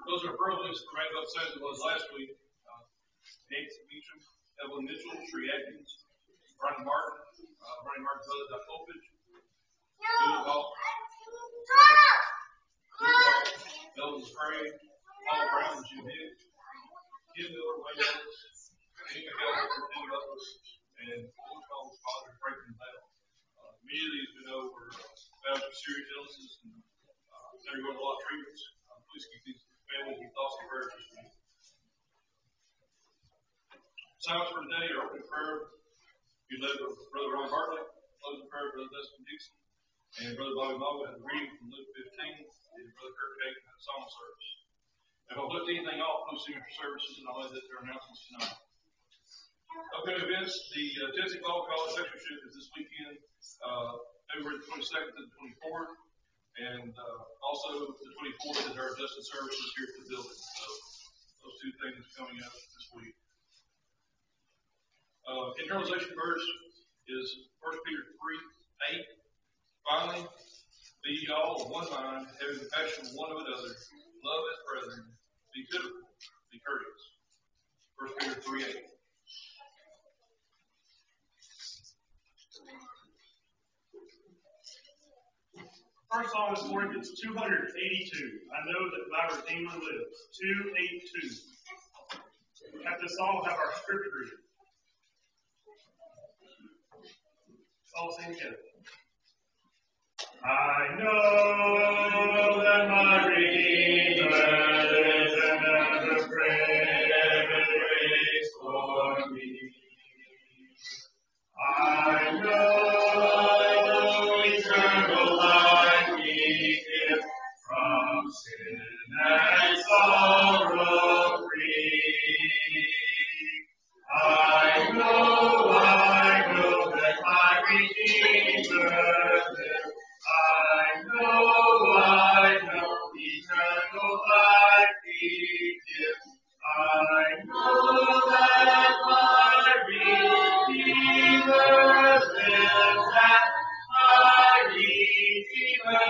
Those are earliest the right about the same as it was last week. Nate Meacham, Evelyn Mitchell, Shree Atkins, Brian Martin, brother Doug Opage, Billy Ball, Melvin Spray, Paul Brown, Jim Higgs, Kim Miller, Wayne Ellis, Amy McKellar, Danny Butler, and George Hall's father, Franklin Bell. Many of these we know were found with serious illnesses and undergoing a lot of treatments. Please keep these families in thoughts and prayers this week. Silence for today, our opening prayer, be led by Brother Ron Bartlett, closing prayer, Brother Dustin Dixon, and Brother Bobby Moe has a reading from Luke 15, and Brother Kirk Caton has a psalm service. If I'll lift anything off, please sing for services, and I'll let that to our announcements tonight. Upcoming events, the Tennessee Fall College Lectureship is this weekend, February the 22nd to the 24th, and also the 24th is our adjusted services here at the building. So those two things coming up this week. Internalization verse is 1 Peter 3:8. Finally, be ye all of one mind, having compassion one of another, love as brethren, be pitiful, be courteous. 1 Peter 3:8. First song this morning is 282. I know that my Redeemer lives. 282. At this song, we'll have our scripture reading. All sing together. I know that my Redeemer lives and has a praise for me. I know eternal life He gives from sin and sorrow free. I know that my Redeemer lives. I know eternal life He gives. I know that my Redeemer lives, that my Redeemer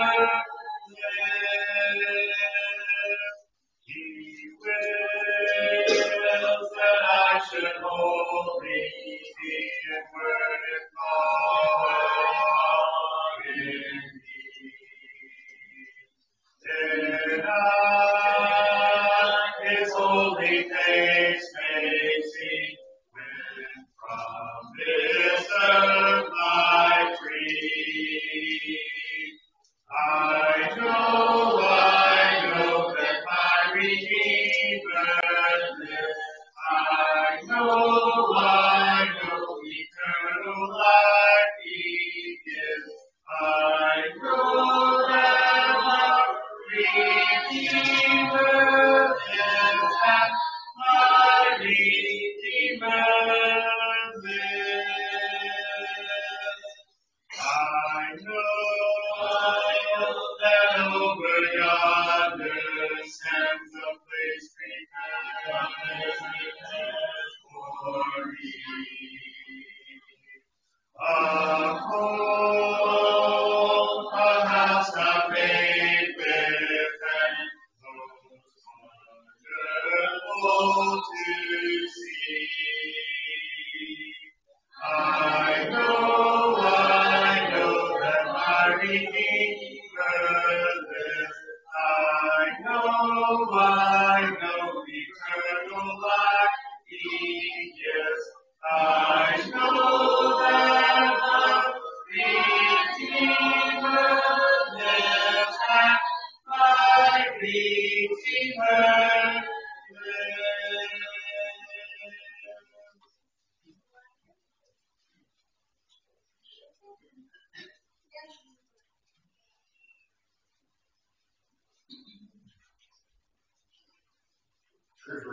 lives. He wills that I should wholly be in word and thought in thee. Then I His holy face may see, when from this earth I free. I know that my Redeemer lives. I know eternal life He gives. I know that my Redeemer lives, and my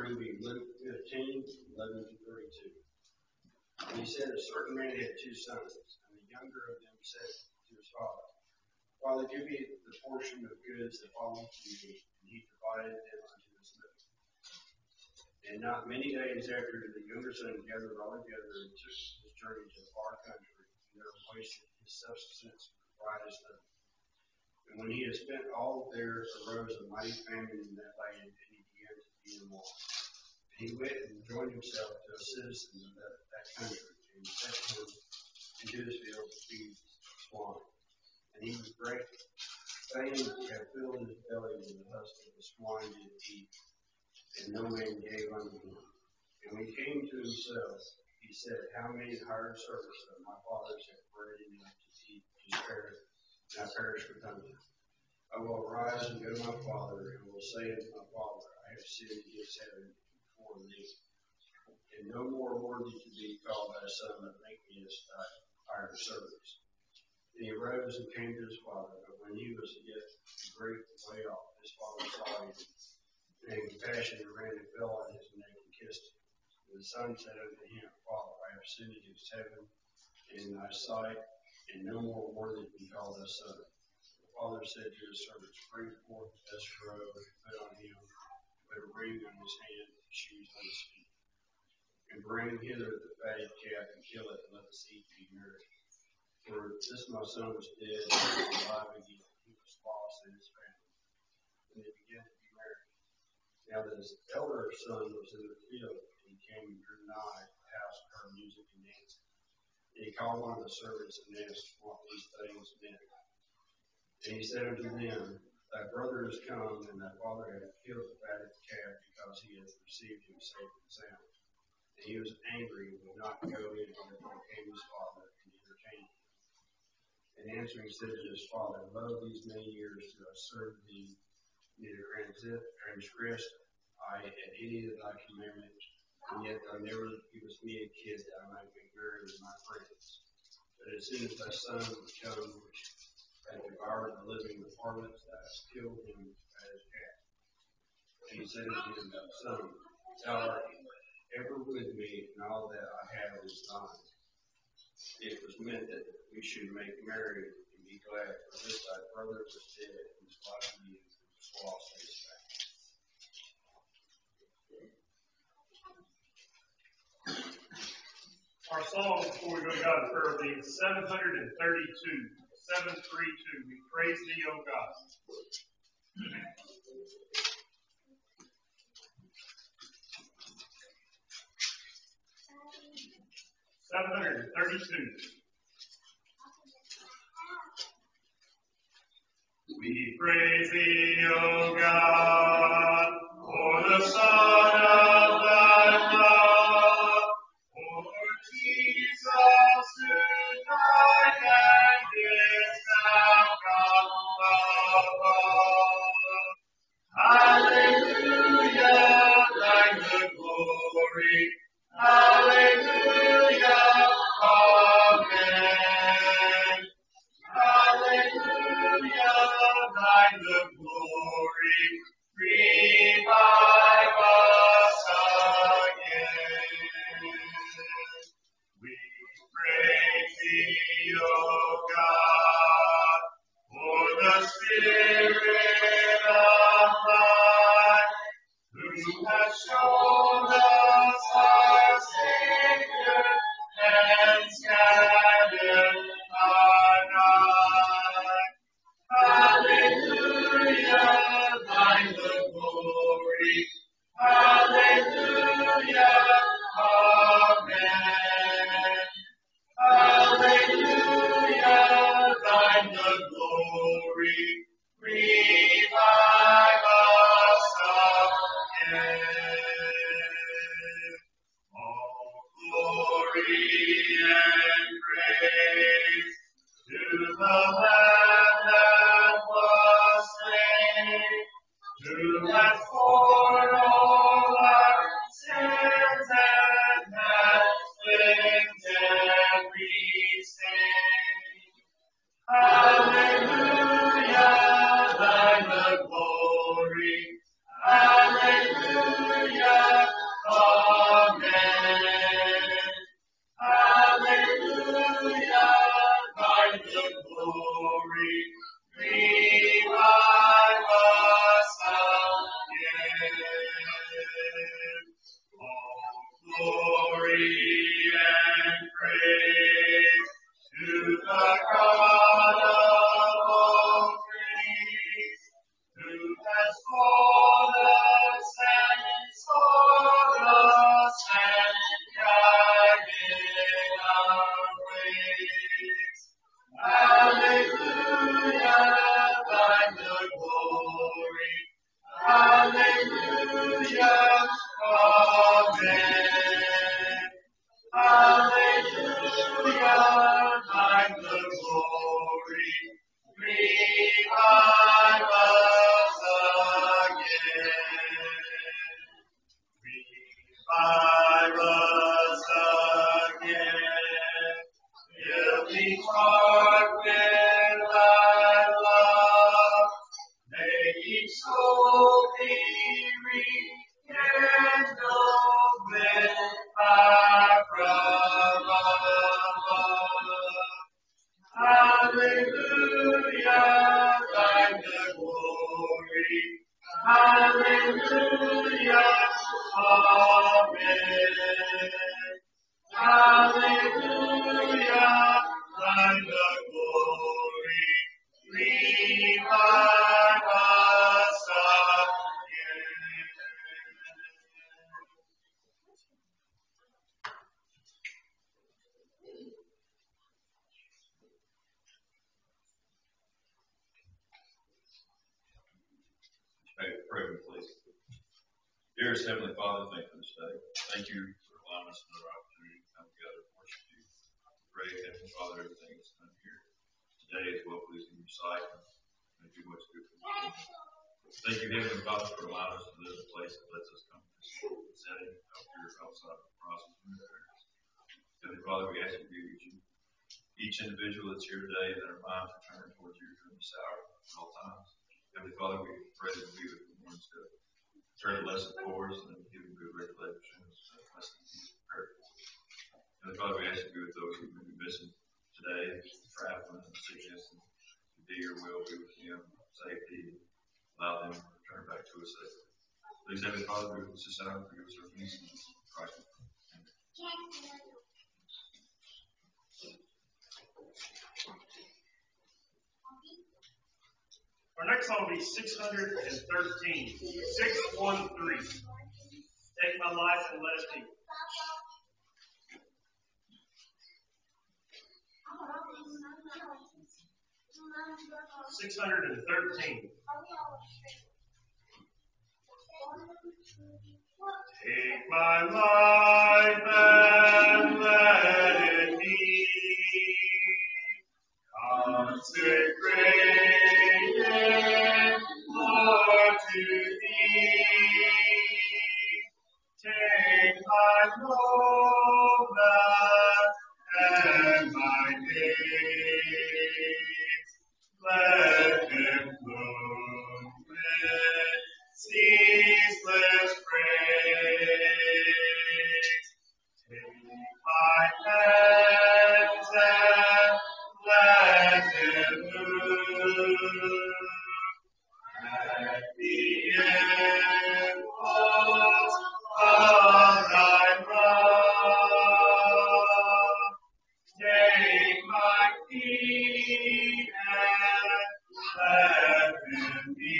reading will be Luke 15, 11 to 32. And he said, a certain man had two sons, and the younger of them said to his father, Father, give me the portion of goods that belong to me. And he divided them unto his living. And not many days after, the younger son gathered all together and took his journey to a far country, and there wasted his substance with riotous living. And when he had spent all, there arose a mighty famine in that land, and he began to be in want. And he went and joined himself to a citizen of that country, and sent him into his field to feed swine. And he was great, fain to have filled his belly with the husk of the swine did eat, and no man gave unto him. And when he came to himself, he said, How many hired servants of my father's have bread enough to eat to spare, and I perish with hunger? I will arise and go to my father, and will say unto my father, I have sinned against heaven before thee, and no more worthy to be called thy son, but make me as thy hired servants. And he arose and came to his father, but when he was yet a great way off, his father saw him, and in compassion ran and fell on his neck and kissed him. And the son said unto him, Father, I have sinned against heaven and in thy sight, and no more worthy to be called thy son. The father said to his servants, Bring forth the best robe and put on him, put a ring on his hand, and shoes on his feet. And bring hither the fatted calf, and kill it, and let us eat and be merry. For this my son was dead, and is alive again. He was lost and is found. And they began to be merry. Now his elder son was in the field, and he came and drew nigh to the house and heard music and dancing. And he called one of the servants and asked what these things meant. And he said unto them, Thy brother is come, and thy father hath killed the fatted calf, because he hath received him safe and sound. And he was angry and would not go in, and therefore came his father and entertained him. And answering said to his father, Lo, these many years do I serve thee, neither transgressed I at any of thy commandments, and yet thou never givest me a kid that I might make merry with my friends. But as soon as thy son was come, which had devoured the living with harlots, thou hast killed him as a calf. And he said unto him, Son, thou art ever with me, and all that I have is thine. It was meant that we should make merry and be glad, for this thy brother was dead and is alive again, and was lost and is found. Our song before we go to God in prayer will be 732. 732. We praise thee, O God. 732. We praise thee, O God, for the Son of thy love, for Jesus who died and is now come above. Hallelujah, thine the glory. Hallelujah, amen. Hallelujah, thine the glory. Revive us again. We praise thee, O God, for the Spirit of life, who has shown us our Savior and scattered our night. Hallelujah, thine the glory. Hallelujah, amen. Hallelujah, thine the glory. Revive us again. All glory and praise to the Lamb that was slain, who has borne all our sins and has cleansed every stain. Hallelujah, thine the glory. Hallelujah, soul be rekindled with fire from above. Hallelujah, thine the glory. Hallelujah, amen. Hallelujah, thine the glory. Revive us again. Hey, pray with me, please. Dearest Heavenly Father, thank you for this day. Thank you for allowing us another opportunity to come together and worship you. Pray, Heavenly Father, everything that's done here today is well pleasing in your sight and do much good for the kingdom. Thank you, Heavenly Father, for allowing us to live in a place that lets us come to this setting of your outside of the process and your prayers. Heavenly Father, we ask you to be with you. Each individual that's here today, that our minds are turned towards you during this hour at all times. Heavenly Father, we pray that we would be ones to turn the lesson for us and give them good recollection as the lesson is prepared for us. Heavenly Father, we ask you to be with those who may be missing today, traveling and sickness, and to do your will, be with them, safety, and allow them to return back to us safely. Please, Heavenly Father, be with us this hour, forgive us our sins, in Christ. Amen. Our next song will be 613. 613. Take my life and let it be. 613. Take my life and let it be consecrated, Lord, to thee. Take my moment and my days, let them flow with ceaseless praise. Take my hands and let them move. At the impulse of thy love, take my feet and let them be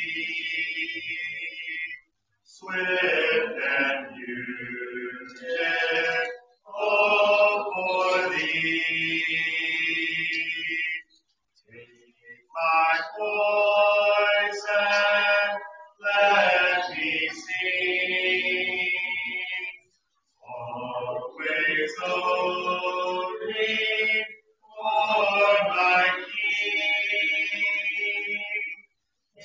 swift and beautiful for thee. Take my voice and let me sing, always only for my King.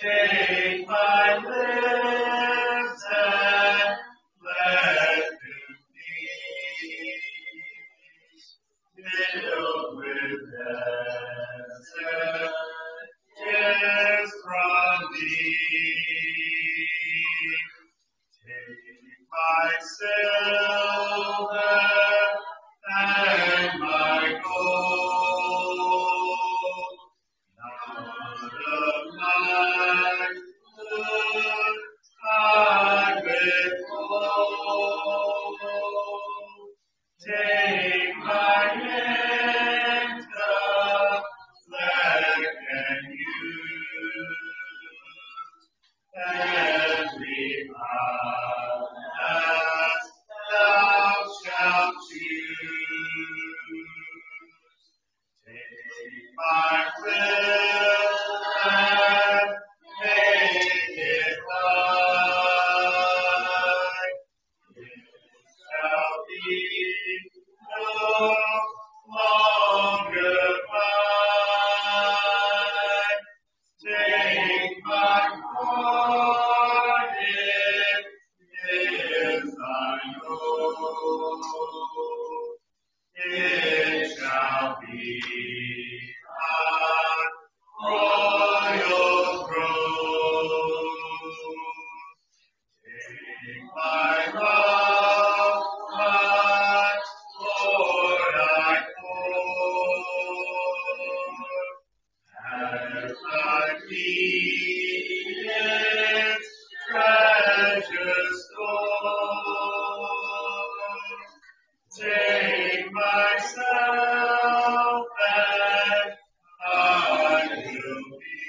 Take my lips and let them be filled with messages from thee. Take my silver and my gold, none of my good I withhold. Take my hand, collect and use every mouth that thou shalt choose. Take my will and make it thine. It shall be no longer mine. Take my heart, it my love, my Lord, I pour. As I feed its precious store, take myself and I will be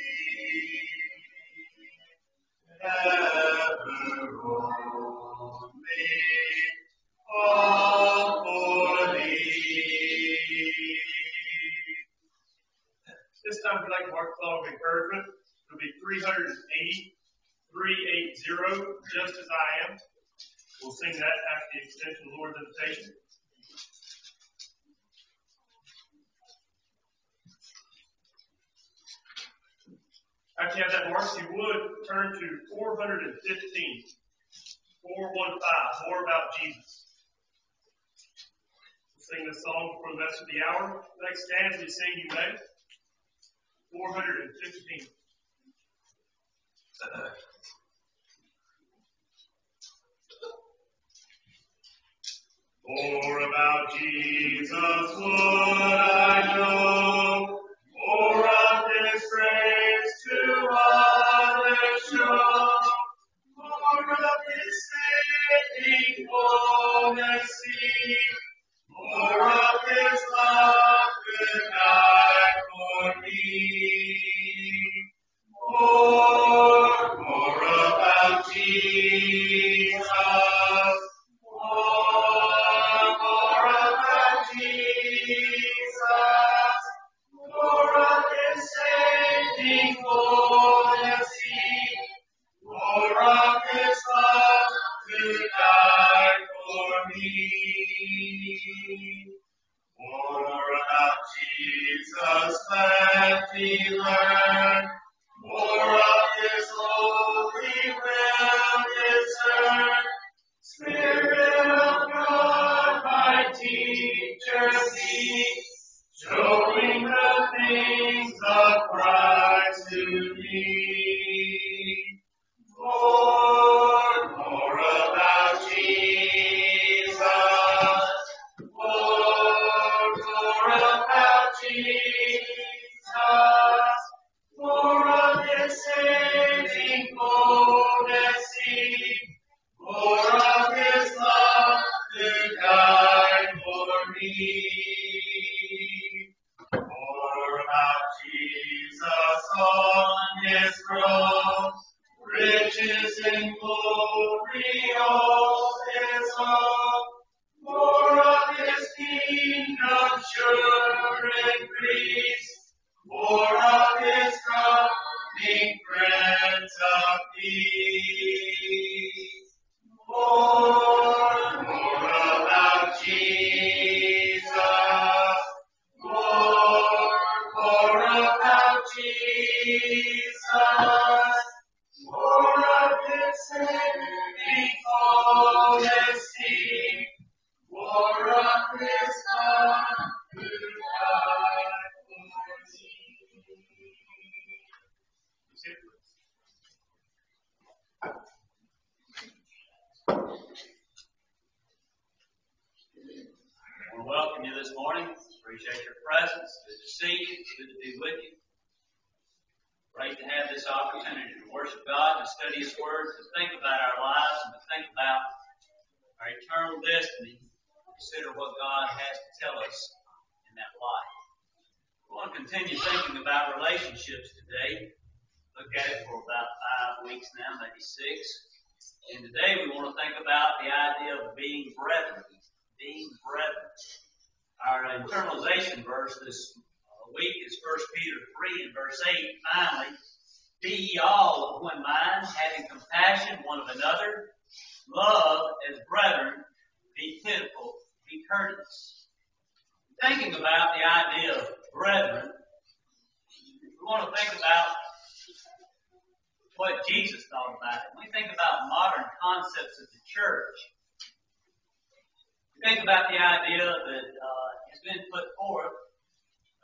ever only all for thee. This time, we'd like to mark the song of encouragement. It'll be 380, 380, Just As I Am. We'll sing that after the extension of the Lord's invitation. After you have that marked, you would turn to 415. 415, More About Jesus. We'll sing this song for the rest of the hour. Next stand as we sing, you may. 415. More about Jesus would I know, more of His grace to others show, more of His saving fullness see, more of His love to die for me. More about Jesus. More about Jesus. More of His saving fullness see. More of His love to die for me. More about Jesus let me learn. More of His holy will discern. Spirit of God, my teacher be, showing the things of Christ to me. More about Jesus. More about Jesus. More of His saving fullness see. More of His love to die for me. More about Jesus on His throne. Riches in glory all His own. More of His kingdom sure increase. More of His coming Prince of Peace. More about Jesus. More about Jesus. More of His saving fullness see. More of His love to die for me. I want to welcome you this morning. Appreciate your presence. Good to see you. Good to be with you. Great to have this opportunity to worship God, to study His Word, to think about our lives, and to think about our eternal destiny. Consider what God has to tell us in that life. We want to continue thinking about relationships today. Look at it for about 5 weeks now, maybe 6. And today we want to think about the idea of being brethren. Being brethren. Our internalization verse this week is 1 Peter 3 and verse 8. Finally, be ye all of one mind, having compassion one of another, love as brethren, be pitiful, be courteous. Thinking about the idea of brethren, we want to think about what Jesus thought about it. When we think about modern concepts of the church, we think about the idea that has been put forth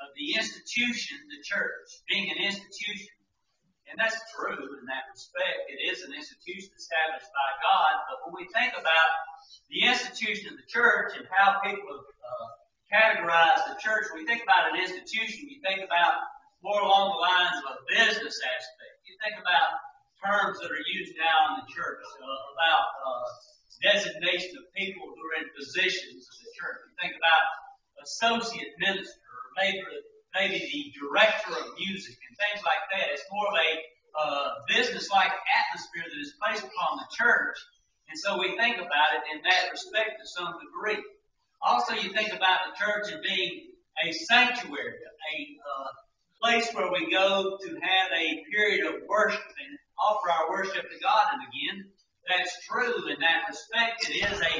of the institution, the church, being an institution. And And that's true in that respect. It is an institution established by God. But when we think about the institution of the church and how people have categorize the church, when you think about an institution, you think about more along the lines of a business aspect. You think about terms that are used now in the church, about designation of people who are in positions of the church. You think about associate minister, or maybe the director of music and things like that. It's more of a business-like atmosphere that is placed upon the church. And so we think about it in that respect to some degree. Also, you think about the church as being a sanctuary, a place where we go to have a period of worship and offer our worship to God. And again, that's true in that respect. It is a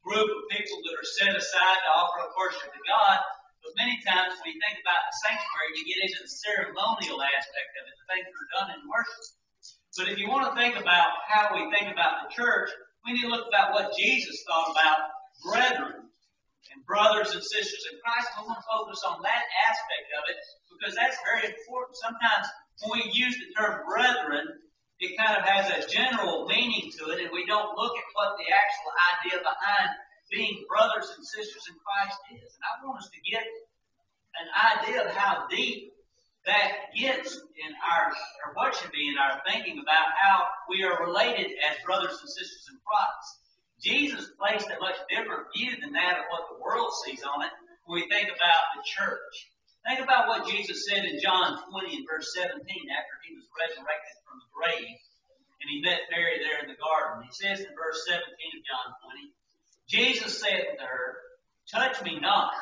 group of people that are set aside to offer up worship to God. But many times when you think about the sanctuary, you get into the ceremonial aspect of it, the things that are done in worship. But if you want to think about how we think about the church, we need to look about what Jesus thought about brethren and brothers and sisters in Christ. We want to focus on that aspect of it because that's very important. Sometimes when we use the term brethren, it kind of has a general meaning to it, and we don't look at what the actual idea behind being brothers and sisters in Christ is. And I want us to get an idea of how deep that gets in or what should be in our thinking about how we are related as brothers and sisters in Christ. Jesus placed a much different view than that of what the world sees on it when we think about the church. Think about what Jesus said in John 20 and verse 17 after he was resurrected from the grave and he met Mary there in the garden. He says in verse 17 of John 20, Jesus said unto her, touch me not,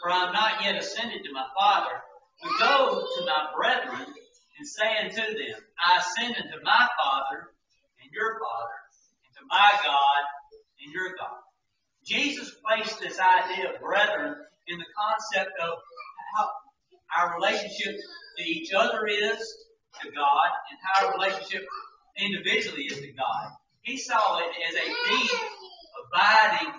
for I am not yet ascended to my Father. But go to my brethren and say unto them, I ascend unto my Father and your Father, and to my God and your God. Jesus placed this idea of brethren in the concept of how our relationship to each other is to God and how our relationship individually is to God. He saw it as a deep, abiding,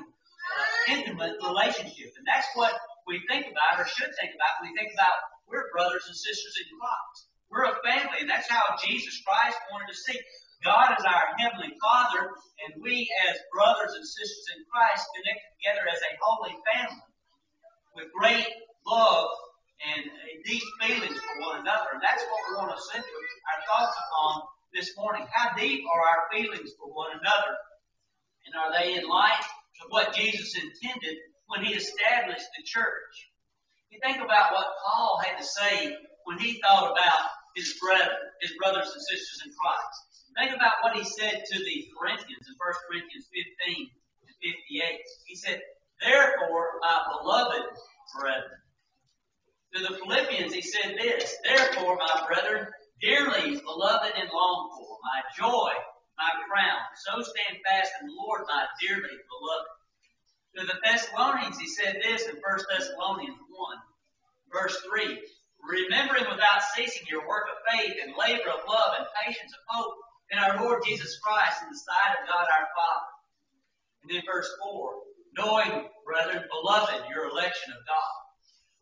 intimate relationship. And that's what we think about or should think about when we think about we're brothers and sisters in Christ. We're a family, and that's how Jesus Christ wanted to see. God is our Heavenly Father, and we as brothers and sisters in Christ connected together as a holy family with great love and deep feelings for one another. And that's what we want to center our thoughts upon this morning. How deep are our feelings for one another? And are they in light of what Jesus intended when He established the church? You think about what Paul had to say when he thought about his brothers and sisters in Christ. Think about what he said to the Corinthians in 1 Corinthians 15 and 58. He said, therefore, my beloved brethren. To the Philippians, he said this, therefore, my brethren, dearly beloved and longed for, my joy, my crown, so stand fast in the Lord, my dearly beloved. To the Thessalonians, he said this in 1 Thessalonians 1, verse 3, remembering without ceasing your work of faith and labor of love and patience of hope in our Lord Jesus Christ in the sight of God our Father. And then verse 4, knowing, brethren, beloved, your election of God.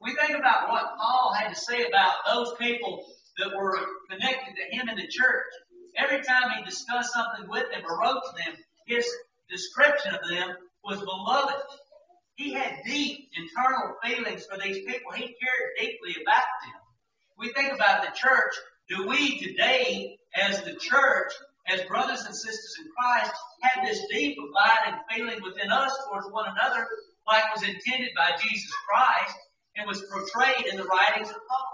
We think about what Paul had to say about those people that were connected to him in the church. Every time he discussed something with them or wrote to them, his description of them was beloved. He had deep internal feelings for these people. He cared deeply about them. We think about the church. Do we today, as the church, as brothers and sisters in Christ, have this deep abiding feeling within us towards one another like was intended by Jesus Christ and was portrayed in the writings of Paul?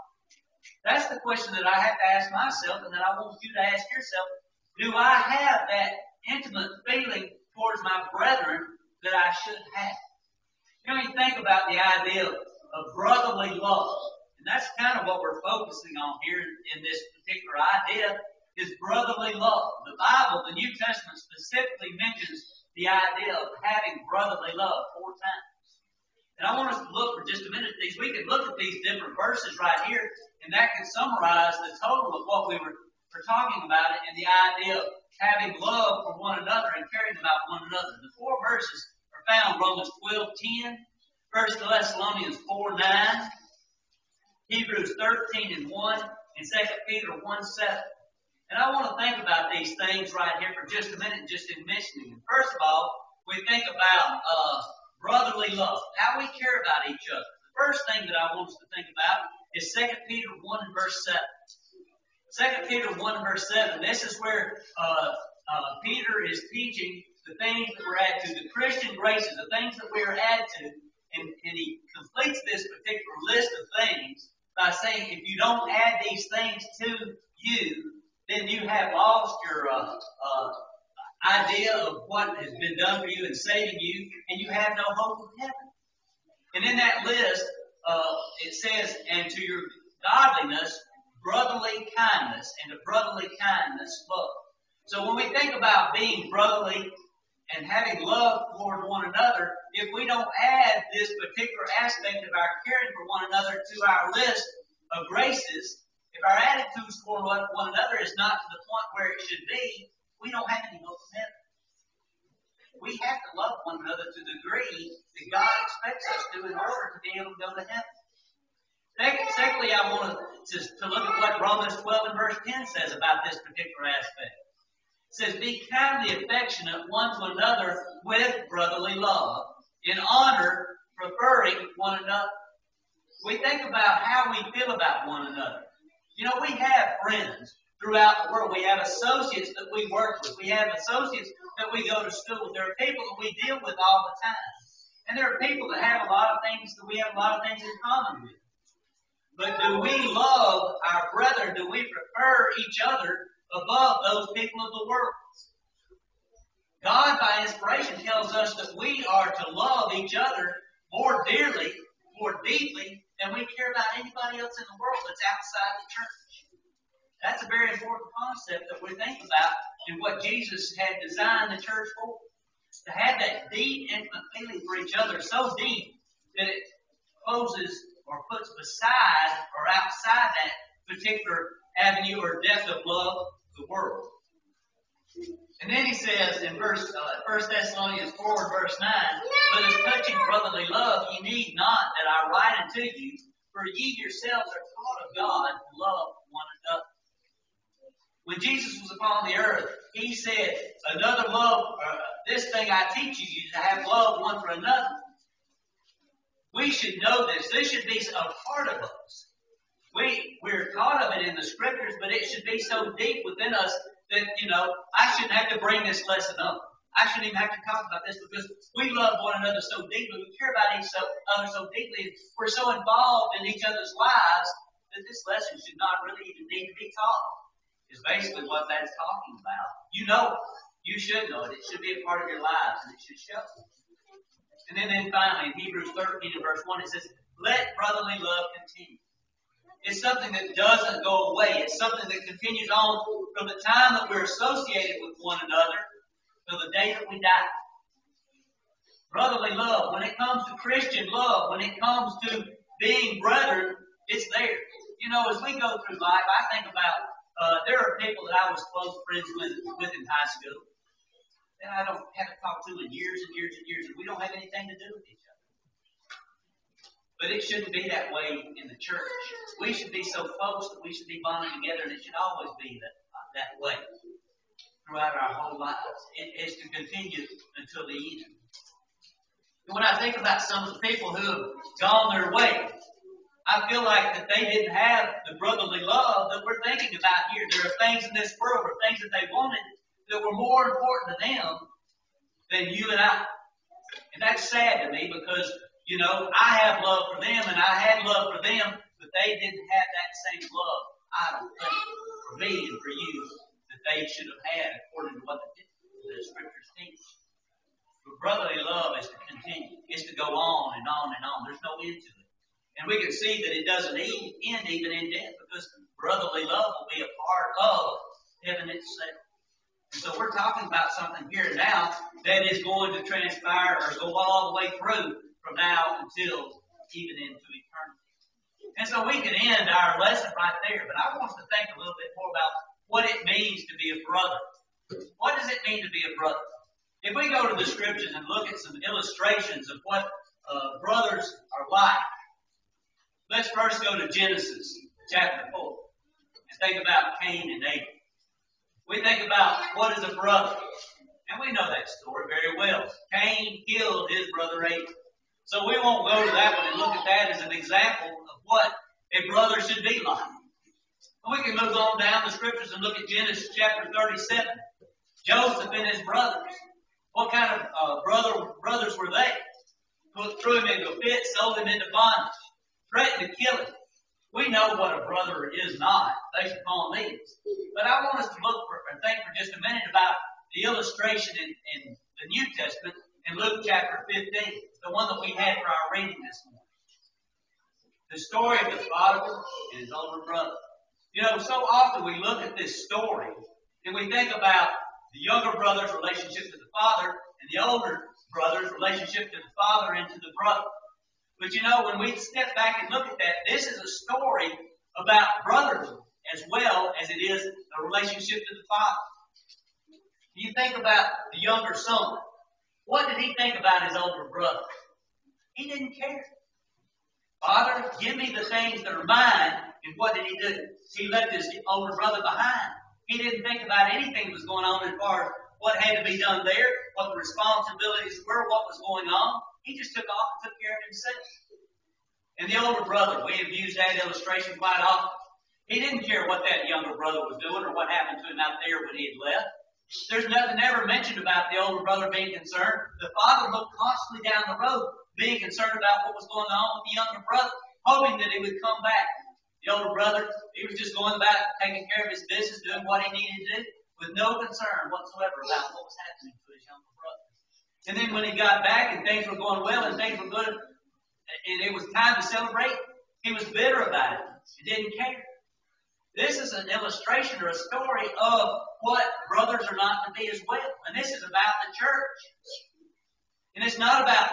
That's the question that I have to ask myself and that I want you to ask yourself. Do I have that intimate feeling towards my brethren that I should have? You know, you think about the idea of brotherly love. And that's kind of what we're focusing on here in this particular idea is brotherly love. The Bible, the New Testament specifically mentions the idea of having brotherly love 4 times. And I want us to look for just a minute at these. We can look at these different verses right here, and that can summarize the total of what we were talking about it and the idea of having love for one another and caring about one another. The 4 verses are found Romans 12:10, 1 Thessalonians 4:9, Hebrews 13:1, in 2 Peter 1:7. And I want to think about these things right here for just a minute, just in mentioning them. First of all, we think about brotherly love, how we care about each other. The first thing that I want us to think about is 2 Peter 1 and verse 7. 2 Peter 1 and verse 7. This is where Peter is teaching the things that we're added to, the Christian graces, the things that we are added to. And he completes this particular list of things by saying, if you don't add these things to you, then you have lost your idea of what has been done for you in saving you, and you have no hope of heaven. And in that list, it says, and to your godliness, brotherly kindness, and to brotherly kindness, love. So when we think about being brotherly and having love toward one another, if we don't add this particular aspect of our caring for one another to our list of graces, if our attitudes toward one another is not to the point where it should be, we don't have any hope of heaven. We have to love one another to the degree that God expects us to in order to be able to go to heaven. Secondly, I want to look at what Romans 12 and verse 10 says about this particular aspect. It says, be kindly affectionate one to another with brotherly love, in honor, preferring one another. We think about how we feel about one another. You know, we have friends throughout the world. We have associates that we work with. We have associates that we go to school with. There are people that we deal with all the time. And there are people that have a lot of things that we have a lot of things in common with. But do we love our brethren? Do we prefer each other above those people of the world? God, by inspiration, tells us that we are to love each other more dearly, more deeply, than we care about anybody else in the world that's outside the church. That's a very important concept that we think about in what Jesus had designed the church for. To have that deep, intimate feeling for each other, so deep that it closes or puts beside or outside that particular avenue or depth of love the world. And then he says in 1 Thessalonians 4 and verse 9, but as touching brotherly love, ye need not that I write unto you, for ye yourselves are taught of God to love one another. When Jesus was upon the earth, he said, another love, this thing I teach you, to have love one for another. We should know this. This should be a part of us. We're taught of it in the scriptures, but it should be so deep within us that, I shouldn't have to bring this lesson up. I shouldn't even have to talk about this because we love one another so deeply. We care about each other so deeply. We're so involved in each other's lives that this lesson should not really even need to be taught. Is basically what that's talking about. You know it. You should know it. It should be a part of your lives, and it should show. And then finally, in Hebrews 13 and verse 1, it says, let brotherly love continue. It's something that doesn't go away. It's something that continues on from the time that we're associated with one another till the day that we die. Brotherly love, when it comes to Christian love, when it comes to being brethren, it's there. As we go through life, I think about there are people that I was close friends with in high school that I haven't talked to in years and years and years, and we don't have anything to do with each other. But it shouldn't be that way in the church. We should be so close that we should be bonded together, and it should always be that way throughout our whole lives. It is to continue until the end. And when I think about some of the people who have gone their way, I feel like that they didn't have the brotherly love that we're thinking about here. There are things in this world or things that they wanted that were more important to them than you and I. And that's sad to me because, I have love for them and I had love for them, but they didn't have that same love, I don't think, for me and for you that they should have had according to what the scriptures teach. But brotherly love is to continue. It's to go on and on and on. There's no end to it. And we can see that it doesn't end even in death because brotherly love will be a part of heaven itself. And so we're talking about something here and now that is going to transpire or go all the way through from now until even into eternity. And so we can end our lesson right there, but I want us to think a little bit more about what it means to be a brother. What does it mean to be a brother? If we go to the scriptures and look at some illustrations of what brothers are like, let's first go to Genesis chapter 4. and think about Cain and Abel. We think about what is a brother. And we know that story very well. Cain killed his brother Abel. So we won't go to that one and look at that as an example of what a brother should be like. We can move on down the scriptures and look at Genesis chapter 37. Joseph and his brothers. What kind of brothers were they? Threw him into a pit, sold him into bondage, threatened to kill him. We know what a brother is not, based upon these. But I want us to look for and think for just a minute about the illustration in the New Testament in Luke chapter 15, the one that we had for our reading this morning. The story of the prodigal and his older brother. You know, so often we look at this story and we think about the younger brother's relationship to the father and the older brother's relationship to the father and to the brother. But you know, when we step back and look at that, this is a story about brotherhood as well as it is a relationship to the father. You think about the younger son. What did he think about his older brother? He didn't care. Father, give me the things that are mine. And what did he do? He left his older brother behind. He didn't think about anything that was going on as far as what had to be done there, what the responsibilities were, what was going on. He just took off and took care of himself. And the older brother, we have used that illustration quite often. He didn't care what that younger brother was doing or what happened to him out there when he had left. There's nothing ever mentioned about the older brother being concerned. The father looked constantly down the road, being concerned about what was going on with the younger brother, hoping that he would come back. The older brother, he was just going about taking care of his business, doing what he needed to do, with no concern whatsoever about what was happening to his younger brother. And then when he got back and things were going well and things were good, and it was time to celebrate, he was bitter about it. He didn't care. This is an illustration or a story of what brothers are not to be as well. And this is about the church. And it's not about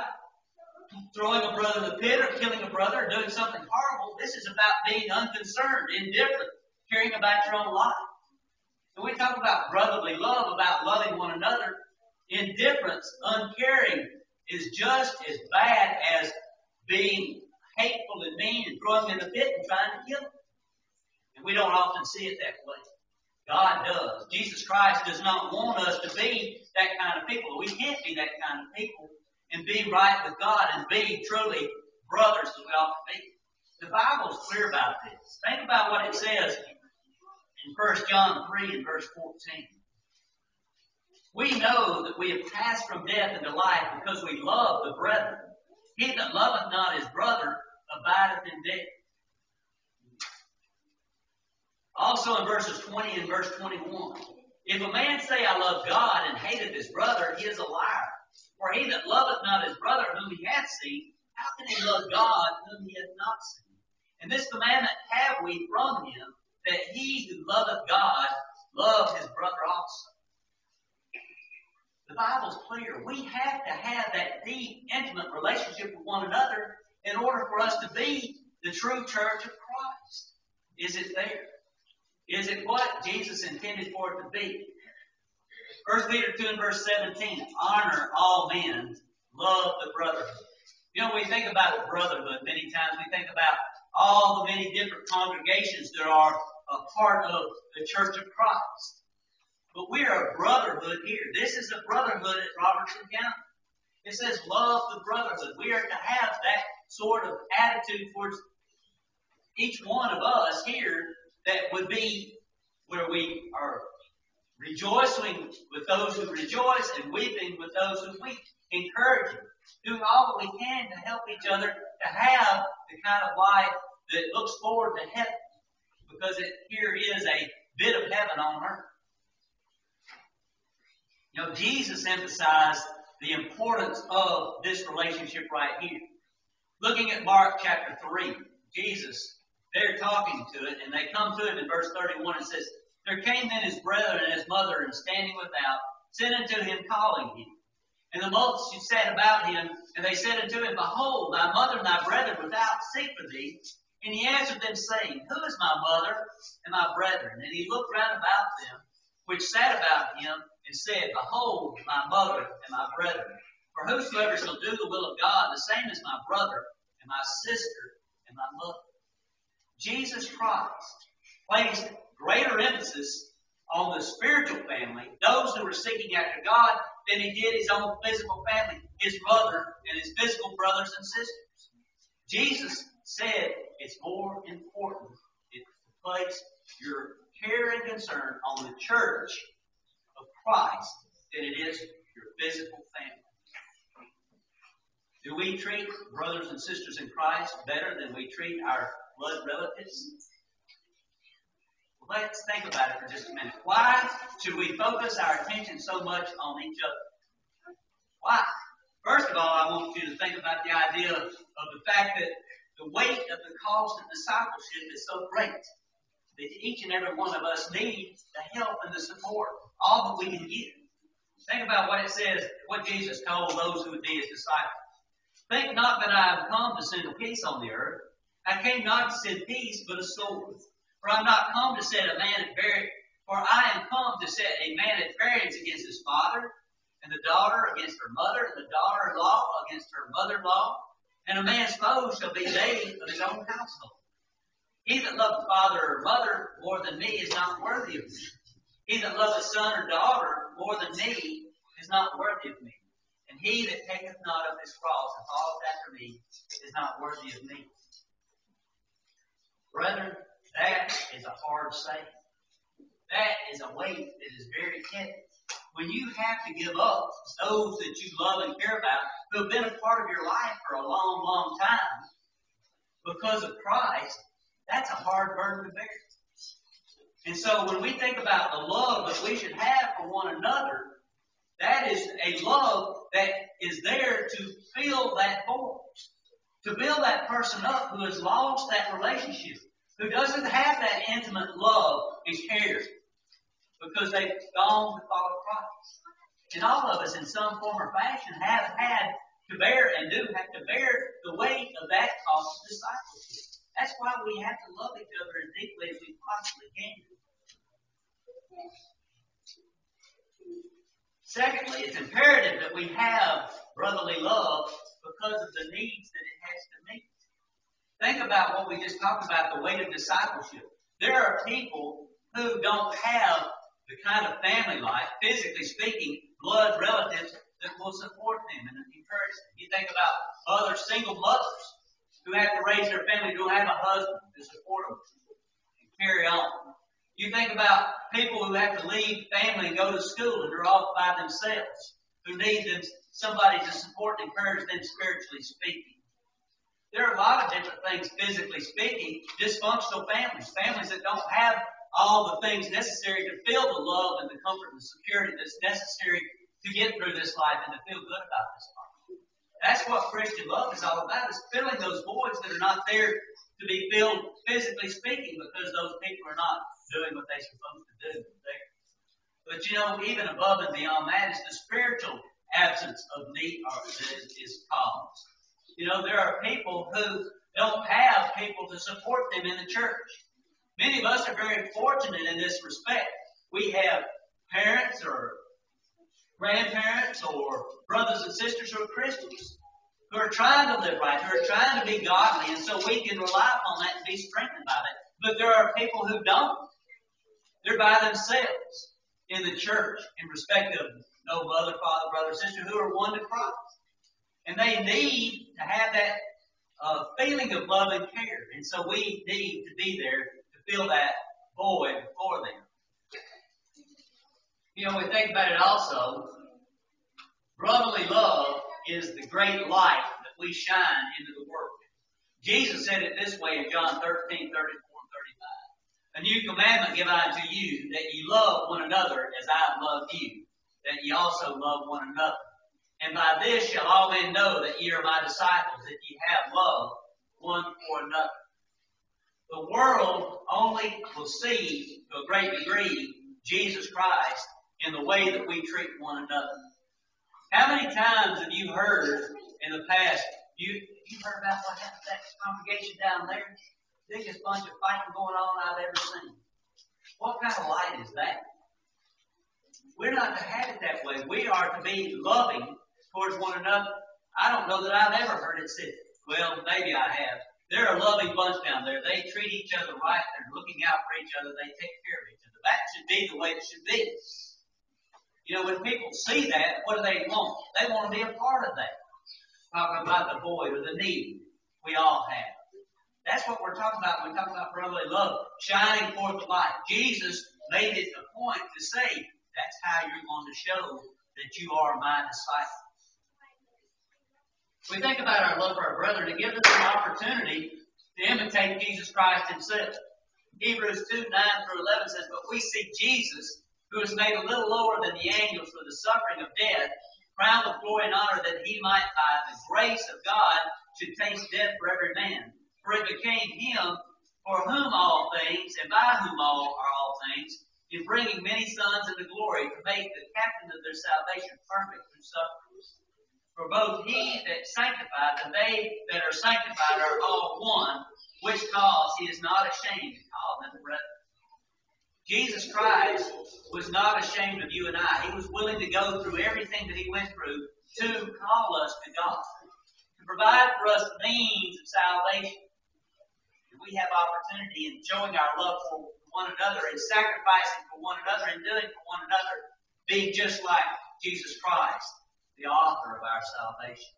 throwing a brother in the pit or killing a brother or doing something horrible. This is about being unconcerned, indifferent, caring about your own life. When we talk about brotherly love, about loving one another, indifference, uncaring is just as bad as being hateful and mean and throwing them in the pit and trying to kill them. And we don't often see it that way. God does. Jesus Christ does not want us to be that kind of people. We can't be that kind of people and be right with God and be truly brothers as we ought to be. The Bible is clear about this. Think about what it says in 1 John 3 and verse 14. We know that we have passed from death into life because we love the brethren. He that loveth not his brother abideth in death. Also in verses 20 and verse 21. If a man say, I love God, and hateth his brother, he is a liar. For he that loveth not his brother whom he hath seen, how can he love God whom he hath not seen? And this commandment have we from him, that he who loveth God love his brother also. The Bible's clear. We have to have that deep, intimate relationship with one another in order for us to be the true church of Christ. Is it there? Is it what Jesus intended for it to be? 1 Peter 2 and verse 17, honor all men, love the brotherhood. You know, we think about brotherhood many times. We think about all the many different congregations that are a part of the Church of Christ. But we are a brotherhood here. This is a brotherhood at Robertson County. It says love the brotherhood. We are to have that sort of attitude towards each one of us here that would be where we are rejoicing with those who rejoice and weeping with those who weep. Encouraging. Doing all that we can to help each other to have the kind of life that looks forward to heaven. Because here is a bit of heaven on earth. You know, Jesus emphasized the importance of this relationship right here. Looking at Mark chapter 3, Jesus, they're talking to it, and they come to it in verse 31. It says, there came then his brethren and his mother, and standing without, sent unto him, calling him. And the multitude sat about him, and they said unto him, behold, thy mother and thy brethren without seek for thee. And he answered them, saying, who is my mother and my brethren? And he looked round about them, which sat about him, and said, behold, my mother and my brethren. For whosoever shall do the will of God, the same is my brother, and my sister, and my mother. Jesus Christ placed greater emphasis on the spiritual family, those who were seeking after God, than he did his own physical family, his mother and his physical brothers and sisters. Jesus said it's more important to place your care and concern on the church of Christ than it is your physical family. Do we treat brothers and sisters in Christ better than we treat our blood relatives? Well, let's think about it for just a minute. Why should we focus our attention so much on each other? Why? First of all, I want you to think about the idea of the fact that the weight of the cost of discipleship is so great that each and every one of us needs the help and the support, all that we can give. Think about what it says, what Jesus told those who would be his disciples. Think not that I have come to send peace on the earth. I came not to send peace, but a sword. For I am not come to set a man at variance. For I am come to set a man at variance against his father, and the daughter against her mother, and the daughter-in-law against her mother-in-law. And a man's foe shall be they of his own household. He that loveth father or mother more than me is not worthy of me. He that loveth son or daughter more than me is not worthy of me. And he that taketh not up his cross and followeth after me is not worthy of me. Brethren, that is a hard saying. That is a weight that is very heavy. When you have to give up those that you love and care about, who have been a part of your life for a long, long time, because of Christ, that's a hard burden to bear. And so when we think about the love that we should have for one another, that is a love that is there to fill that void, to build that person up who has lost that relationship, who doesn't have that intimate love and care because they've gone to follow Christ. And all of us in some form or fashion have had to bear and do have to bear the weight of that cost of discipleship. That's why we have to love each other as deeply as we possibly can. Secondly, it's imperative that we have brotherly love because of the needs that it has to meet. Think about what we just talked about, the weight of discipleship. There are people who don't have the kind of family life, physically speaking, blood relatives that will support them and encourage them. You think about other single mothers who have to raise their family, who don't have a husband to support them and carry on. You think about people who have to leave family and go to school and they're off by themselves, who need them, somebody to support and encourage them spiritually speaking. There are a lot of different things, physically speaking, dysfunctional families, families that don't have all the things necessary to feel the love and the comfort and the security that's necessary to get through this life and to feel good about this life. That's what Christian love is all about, is filling those voids that are not there to be filled physically speaking because those people are not doing what they're supposed to do there. But you know, even above and beyond that is the spiritual absence of need is caused. You know, there are people who don't have people to support them in the church. Many of us are very fortunate in this respect. We have parents or grandparents or brothers and sisters who are Christians, who are trying to live right, who are trying to be godly, and so we can rely upon that and be strengthened by that. But there are people who don't. They're by themselves in the church in respect of no mother, father, brother, sister, who are one to Christ. And they need to have that feeling of love and care. And so we need to be there to fill that void for them. You know, we think about it also, brotherly love is the great light that we shine into the world. Jesus said it this way in John 13:34 and 35. A new commandment give I unto you, that ye love one another as I have loved you, that ye also love one another. And by this shall all men know that ye are my disciples, that ye have love one for another. The world only will see, to a great degree, Jesus Christ in the way that we treat one another. How many times have you heard in the past, you heard about what happened to that congregation down there? Biggest bunch of fighting going on I've ever seen. What kind of light is that? We're not to have it that way. We are to be loving towards one another. I don't know that I've ever heard it said, well, maybe I have, They're a loving bunch down there. They treat each other right. They're looking out for each other. They take care of each other. That should be the way it should be. You know, when people see that, what do they want? They want to be a part of that. Talking about the void or the need we all have. That's what we're talking about when we're talking about brotherly love, shining forth the light. Jesus made it a point to say, that's how you're going to show that you are my disciple. We think about our love for our brethren. It gives us an opportunity to imitate Jesus Christ himself. Hebrews 2, 9 through 11 says, but we see Jesus, who was made a little lower than the angels for the suffering of death, crowned with glory and honor that he might by the grace of God should taste death for every man. For it became him for whom all things and by whom all are all things, in bringing many sons into glory to make the captain of their salvation perfect through sufferings. For both he that sanctified and they that are sanctified are all one, which cause he is not ashamed to call them brethren. Jesus Christ was not ashamed of you and I. He was willing to go through everything that he went through to call us to God, to provide for us means of salvation. And we have opportunity in showing our love for one another and sacrificing for one another and doing for one another, being just like Jesus Christ, the author of our salvation.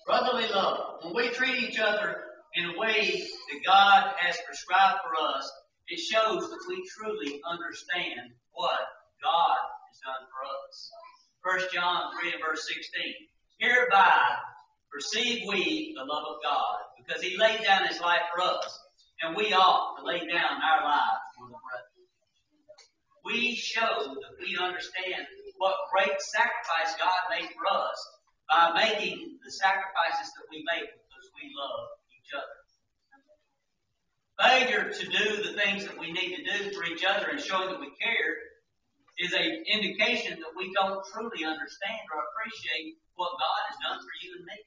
Brotherly love. When we treat each other in a way that God has prescribed for us, it shows that we truly understand what God has done for us. 1 John 3 and verse 16. Hereby perceive we the love of God, because he laid down his life for us, and we ought to lay down our lives for the brethren. We show that we understand what great sacrifice God made for us by making the sacrifices that we make because we love each other. Failure to do the things that we need to do for each other and showing that we care is an indication that we don't truly understand or appreciate what God has done for you and me.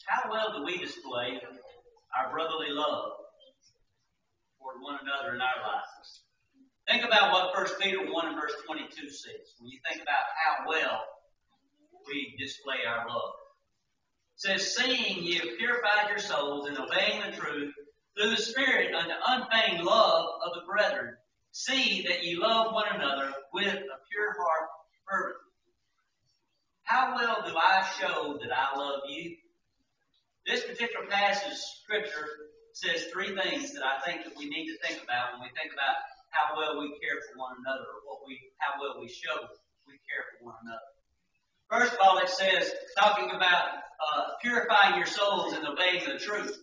How well do we display our brotherly love toward one another in our lives? Think about what 1 Peter 1 and verse 22 says. When you think about how well we display our love. It says, seeing ye have purified your souls in obeying the truth through the Spirit unto unfeigned love of the brethren, see that ye love one another with a pure heart fervently. How well do I show that I love you? This particular passage of Scripture says three things that I think that we need to think about when we think about how well we care for one another, or how well we show we care for one another. First of all, it says, talking about purifying your souls and obeying the truth.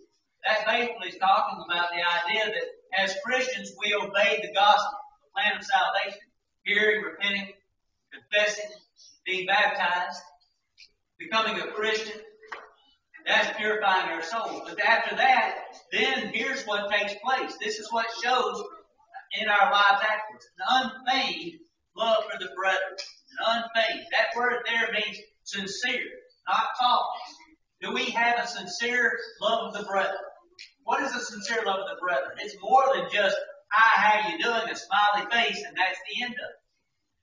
That basically is talking about the idea that as Christians we obey the gospel, the plan of salvation, hearing, repenting, confessing, being baptized, becoming a Christian. That's purifying our souls. But after that, then here's what takes place. This is what shows in our lives afterwards. An unfeigned love for the brethren. An unfeigned. That word there means sincere, not false. Do we have a sincere love of the brethren? What is a sincere love of the brethren? It's more than just, hi, how you doing, a smiley face, and that's the end of it.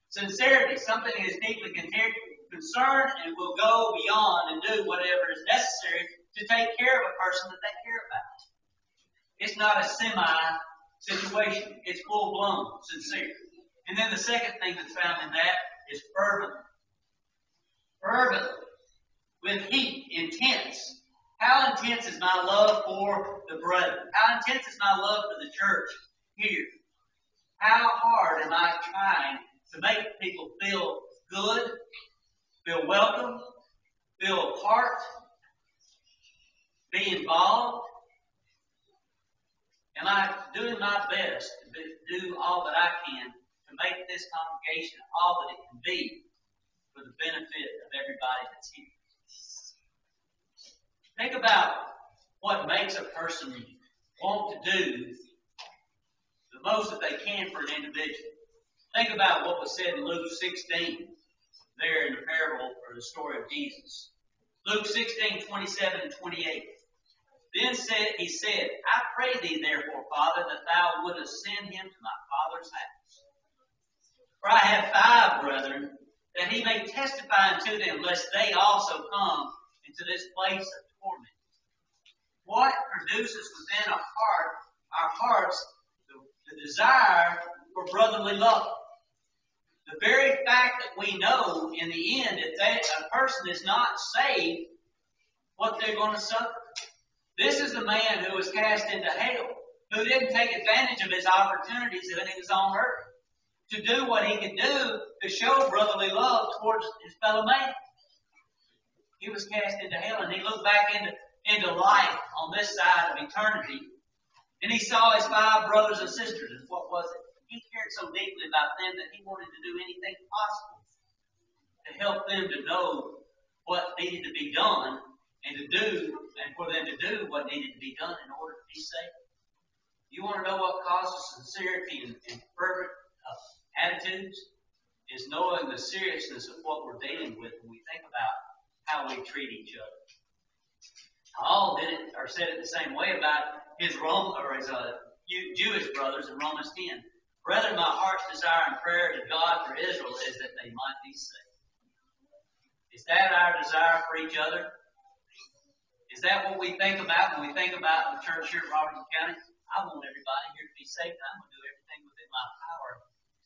Sincerity, something that is deeply concerned and will go beyond and do whatever is necessary to take care of a person that they care about. It's not a semi-situation. It's full-blown, sincere. And then the second thing that's found in that is fervent. Fervent. With heat. Intense. How intense is my love for the brethren? How intense is my love for the church here? How hard am I trying to make people feel good, feel welcome, feel a part, be involved? Am I doing my best to do all that I can to make this congregation all that it can be for the benefit of everybody that's here? Think about what makes a person want to do the most that they can for an individual. Think about what was said in Luke 16, there in the parable or the story of Jesus. Luke 16, 27 and 28. Then he said, I pray thee therefore, Father, that thou wouldest send him to my father's house. For I have 5 brethren, that he may testify unto them, lest they also come into this place of torment. What produces within our hearts, the desire for brotherly love? The very fact that we know in the end that a person is not saved, what they're going to suffer. This is the man who was cast into hell, who didn't take advantage of his opportunities when he was on earth to do what he could do to show brotherly love towards his fellow man. He was cast into hell, and he looked back into life on this side of eternity, and he saw his 5 brothers and sisters, and what was it? He cared so deeply about them that he wanted to do anything possible to help them to know what needed to be done and for them to do what needed to be done in order to be saved. You want to know what causes sincerity and fervent attitudes? Is knowing the seriousness of what we're dealing with when we think about how we treat each other. Paul did it, or said it the same way about his Jewish brothers in Romans 10. Brethren, my heart's desire and prayer to God for Israel is that they might be saved. Is that our desire for each other? Is that what we think about when we think about the church here at Robertson County? I want everybody here to be saved. I'm going to do everything within my power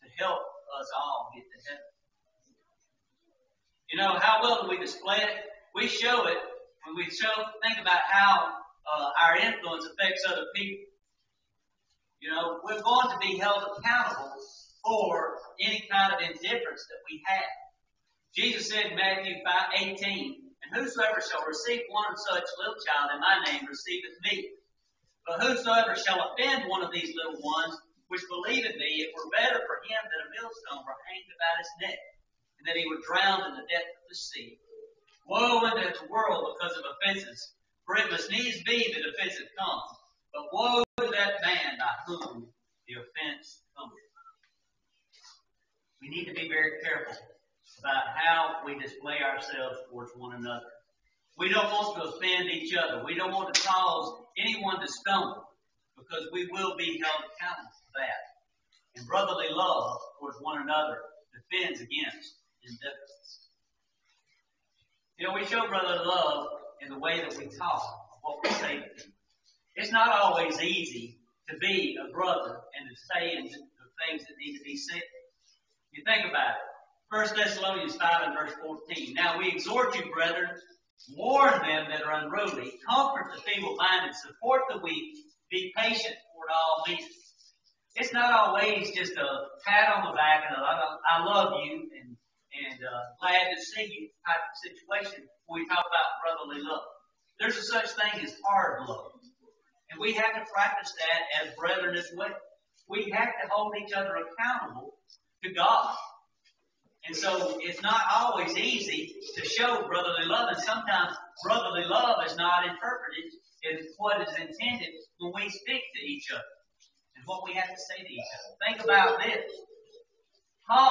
to help us all get to heaven. You know, how well do we display it? We show it when we think about how our influence affects other people. You know, we're going to be held accountable for any kind of indifference that we have. Jesus said in Matthew 5:18, and whosoever shall receive one such little child in my name receiveth me. But whosoever shall offend one of these little ones which believeth me, it were better for him that a millstone were hanged about his neck, and that he were drowned in the depth of the sea. Woe unto the world because of offenses, for it must needs be that offense comes. But woe to that man by whom the offense comes. We need to be very careful about how we display ourselves towards one another. We don't want to offend each other. We don't want to cause anyone to stumble, because we will be held accountable for that. And brotherly love towards one another defends against indifference. You know, we show brotherly love in the way that we talk, what we say to people. It's not always easy to be a brother and to say the things that need to be said. You think about it. 1 Thessalonians 5 and verse 14. Now we exhort you, brethren, warn them that are unruly, comfort the feeble-minded, support the weak, be patient toward all men. It's not always just a pat on the back and I love you and glad to see you type of situation when we talk about brotherly love. There's a such thing as hard love. And we have to practice that as brethren as well. We have to hold each other accountable to God. And so it's not always easy to show brotherly love, and sometimes brotherly love is not interpreted in what is intended when we speak to each other and what we have to say to each other. Think about this.